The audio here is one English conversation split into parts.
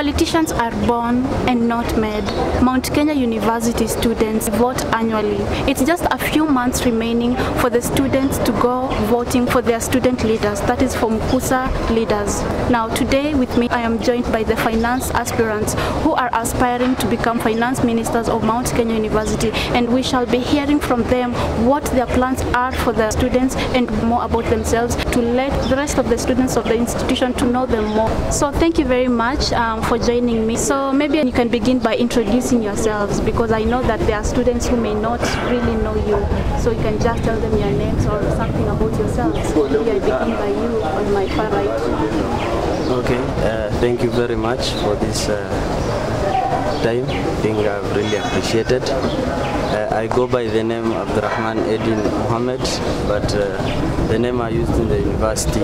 Politicians are born and not made. Mount Kenya University students vote annually. It's just a few months remaining for the students to go voting for their student leaders, that is for MKUSA leaders. Now today with me I am joined by the finance aspirants who are aspiring to become finance ministers of Mount Kenya University, and we shall be hearing from them what their plans are for the students and more about themselves to let the rest of the students of the institution to know them more. So thank you very much for joining me. So maybe you can begin by introducing yourselves, because I know that there are students who may not really know you. So you can just tell them your names or something about yourselves. Maybe I begin by you on my far right. Okay, thank you very much for this time. I think I've really appreciated. I go by the name Abdurrahman Edin Mohammed, but the name I used in the university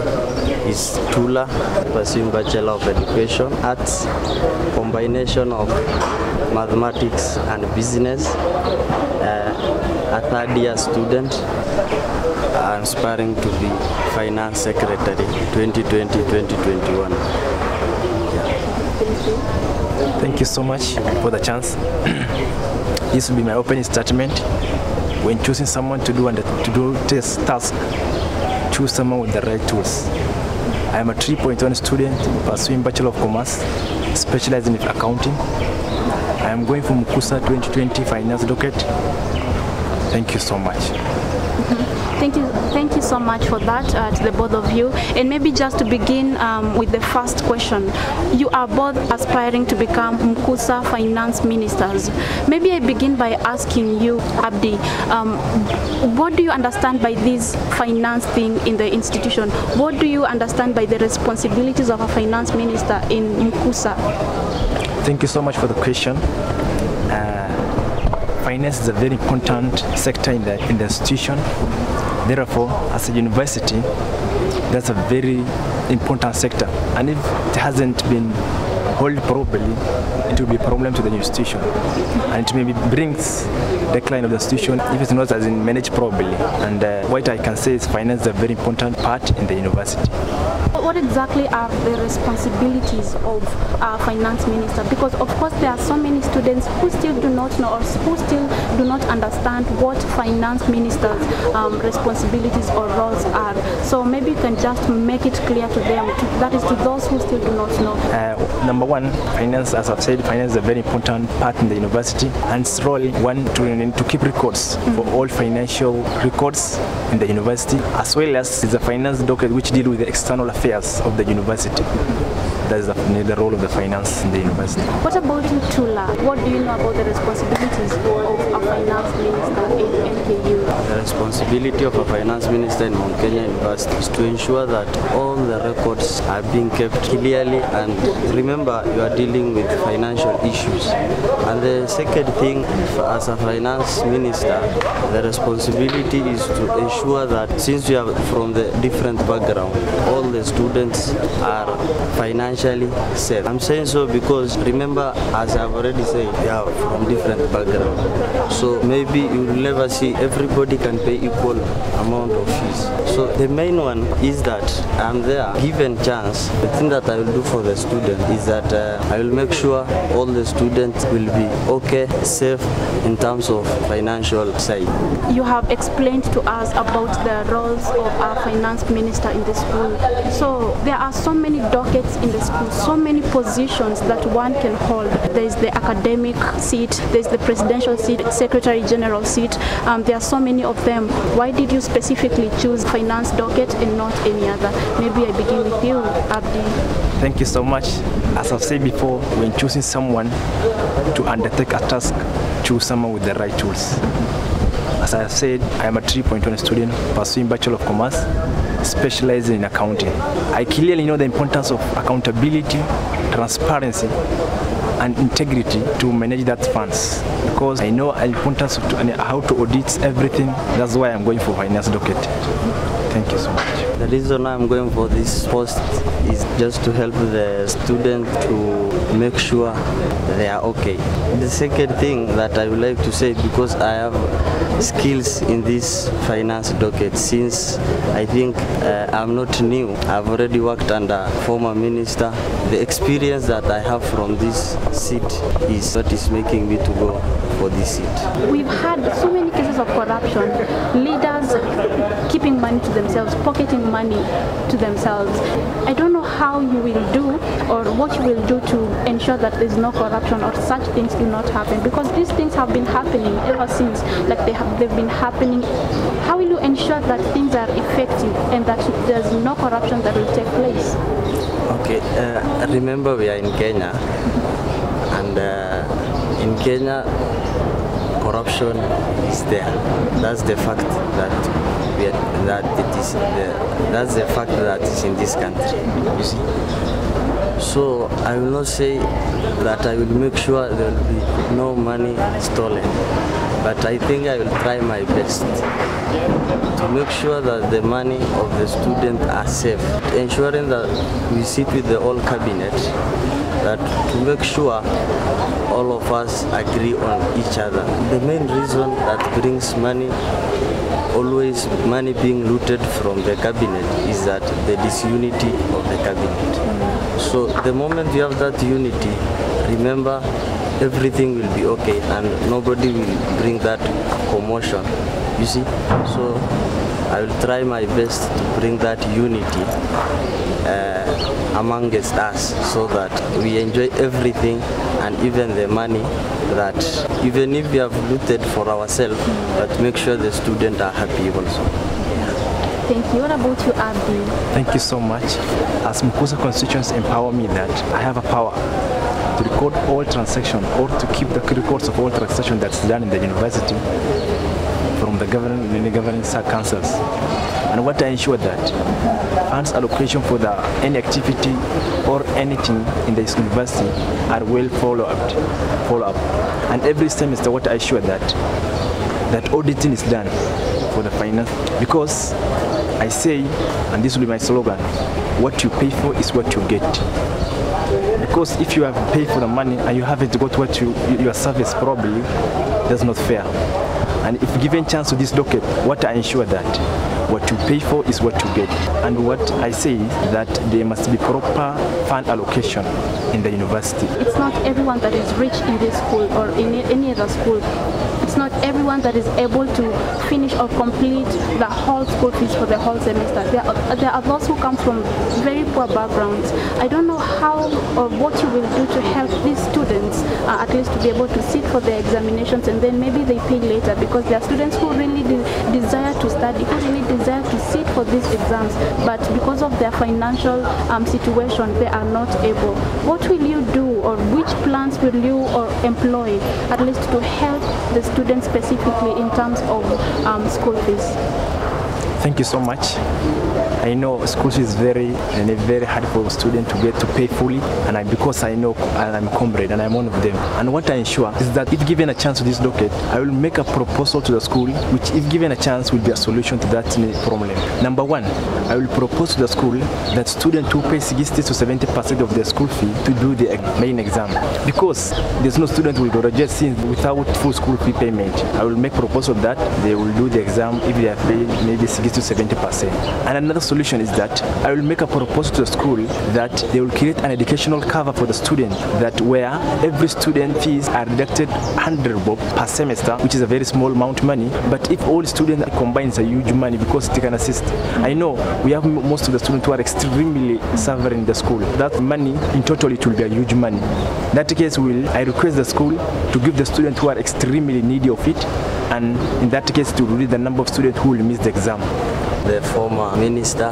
is Tula, pursuing Bachelor of Education, Arts, combination of mathematics and business, a third-year student, aspiring to be Finance Secretary 2020-2021. Thank you so much for the chance. This will be my opening statement. When choosing someone to do this task, choose someone with the right tools. I am a 3.1 student pursuing Bachelor of Commerce, specializing in accounting. I am going for MKUSA 2020 Finance Docket. Thank you so much. Thank you so much for that to the both of you. And maybe just to begin with the first question, you are both aspiring to become MKUSA finance ministers. Maybe I begin by asking you, Abdi, what do you understand by this finance thing in the institution? What do you understand by the responsibilities of a finance minister in MKUSA? Thank you so much for the question. Finance is a very important sector in the institution. Therefore, as a university, that's a very important sector. And if it hasn't been held properly, it will be a problem to the institution. And it maybe brings decline of the institution if it's not as in managed properly. And what I can say is finance is a very important part in the university. What exactly are the responsibilities of a finance minister? Because of course there are so many students who still do not know or who still do not understand what finance ministers' responsibilities or roles are. So maybe you can just make it clear to them, that is to those who still do not know. Number one, finance, as I've said, finance is a very important part in the university, and its role, one, to keep records for all financial records in the university, as well as the finance docket which deal with the external affairs of the university. That is the role of the finance in the university. What about you, Tula? What do you know about the responsibilities of a finance minister in MKU? The responsibility of a finance minister in Mount Kenya University is to ensure that all the records are being kept clearly, and remember, you are dealing with financial issues. And the second thing, as a finance minister, the responsibility is to ensure that since you are from the different background, all the students are financially safe. I'm saying so because remember, as I've already said, they are from different backgrounds. So maybe you will never see everybody can pay equal amount of fees. So the main one is that I'm there, given chance. The thing that I will do for the student is that I will make sure all the students will be okay, safe in terms of financial side. You have explained to us about the roles of our finance minister in the school. So there are so many dockets in the school, so many positions that one can hold. There is the academic seat, there is the presidential seat, secretary general seat. There are so many of them. Why did you specifically choose finance docket and not any other? Maybe I begin with you, Abdi. Thank you so much. As I've said before, when choosing someone to undertake a task, choose someone with the right tools. As I have said, I am a 3.1 student pursuing Bachelor of Commerce, specializing in accounting. I clearly know the importance of accountability, transparency, and integrity to manage that funds, because I know the importance of how to audit everything. That's why I'm going for finance docket. Thank you so much. The reason I'm going for this post is just to help the student to make sure they are okay. The second thing that I would like to say, because I have skills in this finance docket, since I think I'm not new. I've already worked under former minister. The experience that I have from this seat is what is making me to go for this seat. We've had so many cases of corruption, leaders keeping money to themselves, pocketing money to themselves. I don't know how you will do or what you will do to ensure that there's no corruption or such things do not happen, because these things have been happening ever since, like they've been happening. How will you ensure that things are effective and that there's no corruption that will take place? Okay, remember we are in Kenya, and in Kenya corruption is there. That's the fact that's the fact that is in this country, you see. So I will not say that I will make sure there will be no money stolen, but I think I will try my best to make sure that the money of the student are safe, ensuring that we sit with the whole cabinet, that to make sure all of us agree on each other. The main reason that brings money, always money being looted from the cabinet, is that the disunity of the cabinet. So the moment you have that unity, remember, everything will be okay and nobody will bring that commotion, you see. So I will try my best to bring that unity amongst us, so that we enjoy everything, and even the money, that even if we have looted for ourselves, but make sure the students are happy also. Thank you. What about you, Abdi? Thank you so much. As MKUSA constituents empower me that I have a power to record all transactions, or to keep the records of all transactions that's done in the university from the governing councils. And what I ensure that funds allocation for any activity or anything in this university are well follow up. And every semester what I ensure that auditing is done for the finance, because I say, and this will be my slogan, what you pay for is what you get. Because if you have paid for the money and you haven't got what your service, probably that's not fair. And if given chance to this docket, what I ensure that what you pay for is what you get. And what I say is that there must be proper fund allocation in the university. It's not everyone that is rich in this school or in any other school. It's not everyone that is able to finish or complete the whole school fees for the whole semester. There are those who come from very poor backgrounds. I don't know how or what you will do to help these students at least to be able to sit for their examinations, and then maybe they pay later, because there are students who really desire to study, who really desire to sit for these exams, but because of their financial situation, they are not able. What will you do, or which plans will you employ at least to help the students specifically in terms of school fees? Thank you so much. I know school is very hard for a student to get to pay fully, and because I know I'm a comrade and I'm one of them. And what I ensure is that if given a chance to this docket, I will make a proposal to the school, which if given a chance will be a solution to that problem. Number one, I will propose to the school that students who pay 60 to 70% of their school fee to do the main exam, because there's no student who will graduate without full school fee payment. I will make proposal that they will do the exam if they have paid maybe 60 to 70%. And another solution is that I will make a proposal to the school that they will create an educational cover for the student, that where every student fees are deducted 100 bob per semester, which is a very small amount of money, but if all students combine, it's a huge money, because it can assist. I know we have most of the students who are extremely suffering in the school. That money in total, it will be a huge money. In that case, I request the school to give the students who are extremely needy of it, and in that case to reduce the number of students who will miss the exam. The former minister,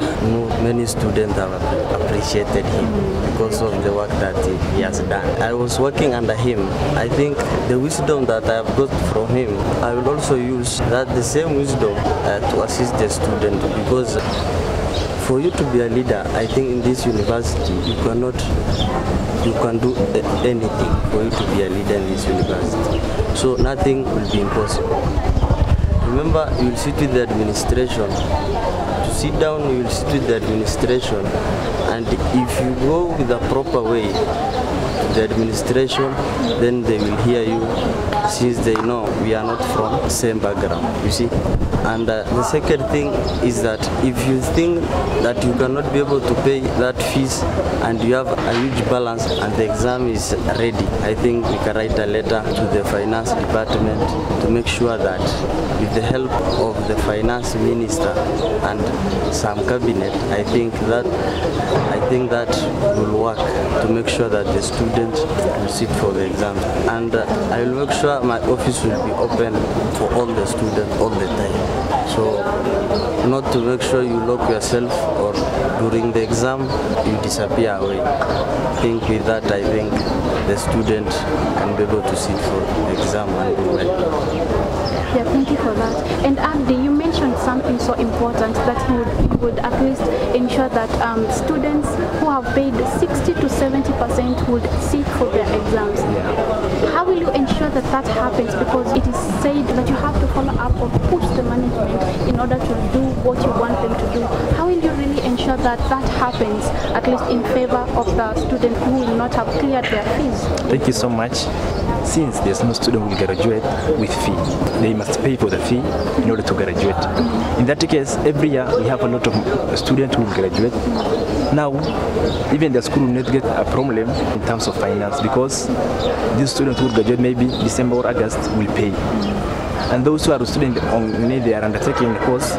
many students have appreciated him because of the work that he has done. I was working under him. I think the wisdom that I have got from him, I will also use the same wisdom to assist the student, because for you to be a leader, I think in this university, you can do anything for you to be a leader in this university. So nothing will be impossible. Remember, you will sit with the administration. To sit down, you will sit with the administration, and if you go with the proper way to the administration, then they will hear you, since they know we are not from the same background, you see. And the second thing is that if you think that you cannot be able to pay that fees and you have a huge balance and the exam is ready, I think we can write a letter to the finance department to make sure that with the help of the finance minister and some cabinet, I think that will work to make sure that the students will sit for the exam. And I will make sure my office will be open for all the students all the time. So not to make sure you lock yourself or during the exam you disappear away. I think with that, I think the student can be able to sit for the exam and do well. Yeah, thank you for that. And Abdi, you mentioned something so important that you would at least ensure that students who have paid 60 to 70% would sit for their exams. Yeah. How will you ensure that that happens? Because it is said that you have to follow up or push the management in order to do what you want them to do. How will you really ensure that that happens, at least in favor of the student who will not have cleared their fees? Thank you so much. Since there's no student who will graduate with fee, they must pay for the fee in order to graduate. In that case, every year we have a lot of students who will graduate. Now, even the school will not get a problem in terms of finance because these students who will graduate maybe December or August will pay. And those who are students when they are undertaking the course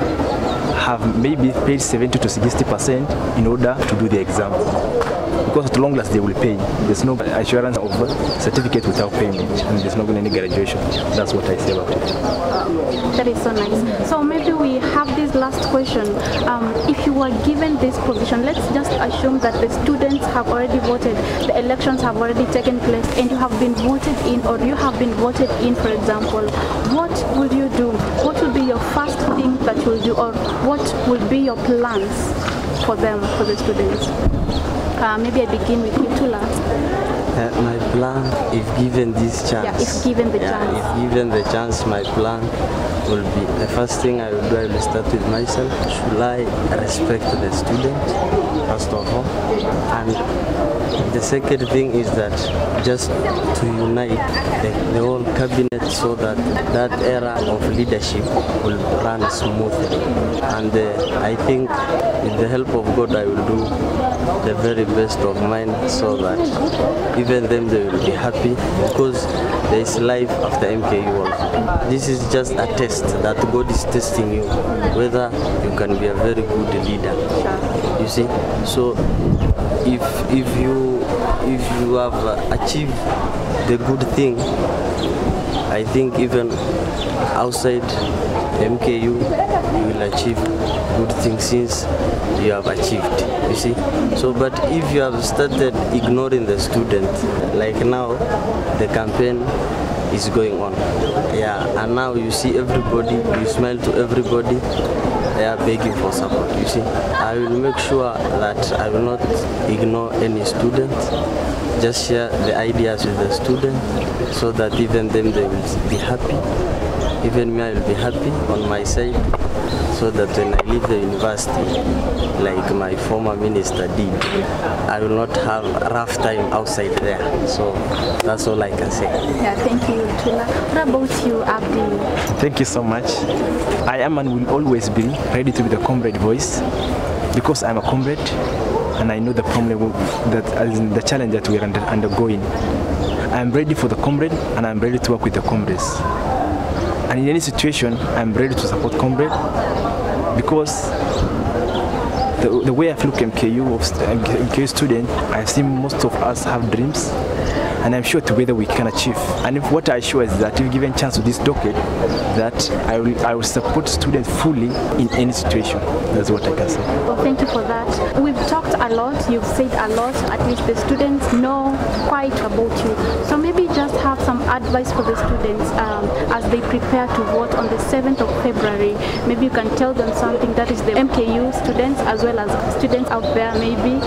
have maybe paid 70 to 60% in order to do the exam. Because at long last they will pay. There's no assurance of certificate without payment, and there's not going to be any graduation. That's what I say about it. That is so nice. So maybe we have this last question. If you were given this position, let's just assume that the students have already voted, the elections have already taken place, and you have been voted in, or you have been voted in, for example. What will you do? What will be your first thing that you will do, or what will be your plans for them, for the students? Maybe I begin with you, Tula. My plan, if given this chance, if given the chance. If given the chance, my plan will be, the first thing I will do, I will start with myself. Should I respect the student, first of all? And the second thing is that just to unite the whole cabinet so that that era of leadership will run smoothly. And I think with the help of God, I will do the very best of mine so that even them, they will be happy, because there is life after MKU also. This is just a test that God is testing you, whether you can be a very good leader. You see, so if you have achieved the good thing, I think even outside MKU you will achieve good things since you have achieved, you see. So but if you have started ignoring the student, like now the campaign is going on, and now you see everybody, you smile to everybody, they are begging for support, you see. I will make sure that I will not ignore any student, just share the ideas with the student so that even them, they will be happy. Even me, I will be happy on my side, so that when I leave the university, like my former minister did, I will not have a rough time outside there. So that's all I can say. Yeah, thank you, Tula. What about you, Abdi? Thank you so much. I am and will always be ready to be the comrade voice, because I'm a comrade and I know the problem, that the challenge that we are undergoing. I'm ready for the comrade and I'm ready to work with the comrades. And in any situation, I'm ready to support comrade, because the way I look at MKU student, I've seen most of us have dreams, and I'm sure together we can achieve. And if what I assure is that if given chance to this docket, that I will support students fully in any situation. That's what I can say. Well, thank you for that. We've talked a lot, you've said a lot, at least the students know quite about you. So maybe just have some advice for the students as they prepare to vote on the 7th of February. Maybe you can tell them something, that is the MKU students as well as students out there maybe.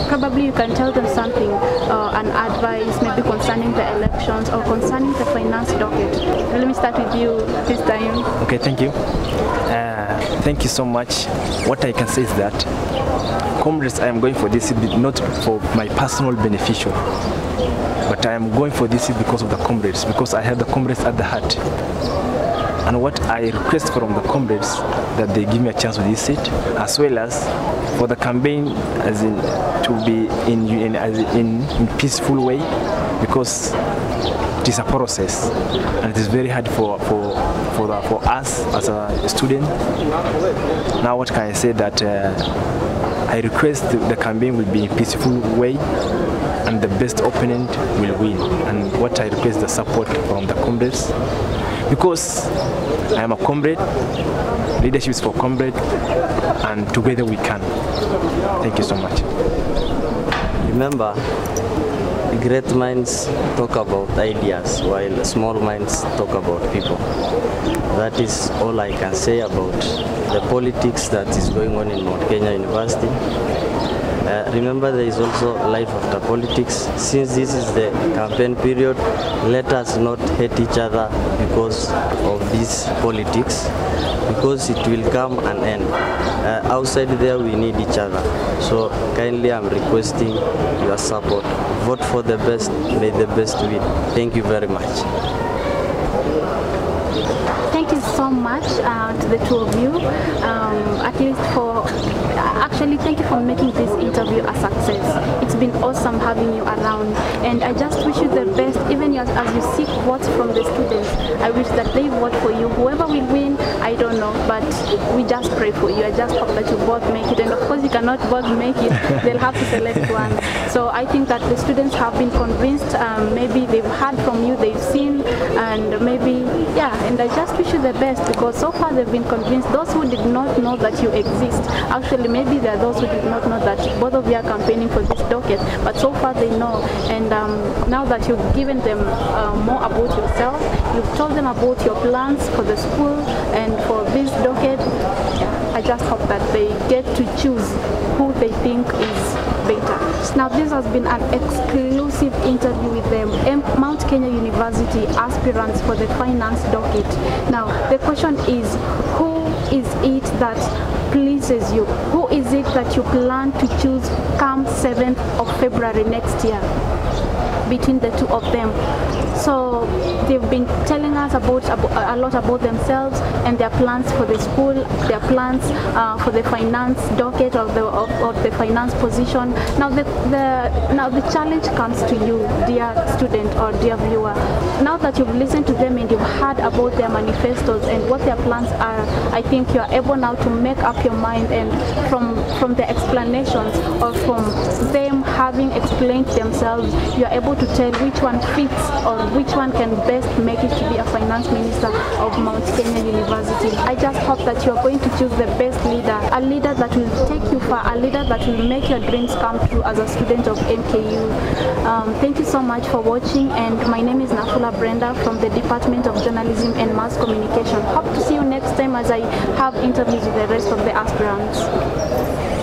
Probably you can tell them something, an advice maybe concerning the elections or concerning the finance docket. Let me start with you this time. Okay, thank you. Thank you so much. What I can say is that comrades, I am going for this seat not for my personal beneficial, but I am going for this seat because of the comrades, because I have the comrades at the heart. And what I request from the comrades, that they give me a chance with this seat, as well as for the campaign, as in to be in peaceful way, because it is a process and it is very hard for us as a student. Now what can I say, that I request the campaign will be in peaceful way and the best opponent will win. And what I request the support from the comrades, because I am a comrade, leadership is for comrade, and together we can. Thank you so much. Remember, great minds talk about ideas while small minds talk about people. That is all I can say about the politics that is going on in Mount Kenya University. Remember, there is also life after politics. Since this is the campaign period, let us not hate each other because of this politics, because it will come an end. Outside there, we need each other. So kindly, I'm requesting your support. Vote for the best. May the best win. Thank you very much. Thank you so much to the two of you, at least for, actually thank you for making this interview a success. It's been awesome having you around, and I just wish you the best, even as you seek votes from the students. I wish that they vote for you. Whoever will win, I don't know, but we just pray for you. I just hope that you both make it, and of course you cannot both make it, they'll have to select one. So I think that the students have been convinced, maybe they've heard from you, they've seen, and maybe, yeah, and I just wish you the best, because so far they've been convinced. Those who did not know that you exist, actually maybe there are those who did not know that both of you are campaigning for this docket, but so far they know. And now that you've given them more about yourself, you've told them about your plans for the school and for this docket, yeah, I just hope that they get to choose who they think is better. Now this has been an exclusive interview with the Mount Kenya University aspirants for the finance docket. Now the question is, who is it that pleases you? Who is it that you plan to choose come 7th of February next year between the two of them? So they've been telling us about a lot about themselves and their plans for the school, their plans for the finance docket of the finance position. Now the challenge comes to you, dear student or dear viewer. Now that you've listened to them and you've heard about their manifestos and what their plans are, I think you are able now to make up your mind, and from the explanations or from them having explained themselves, you are able to tell which one fits or which one can best make it to be a finance minister of Mount Kenya University. I just hope that you are going to choose the best leader, a leader that will take you far, a leader that will make your dreams come true as a student of MKU. Thank you so much for watching, and my name is Nafula Brenda from the Department of Journalism and Mass Communication. Hope to see you next time as I have interviews with the rest of the aspirants.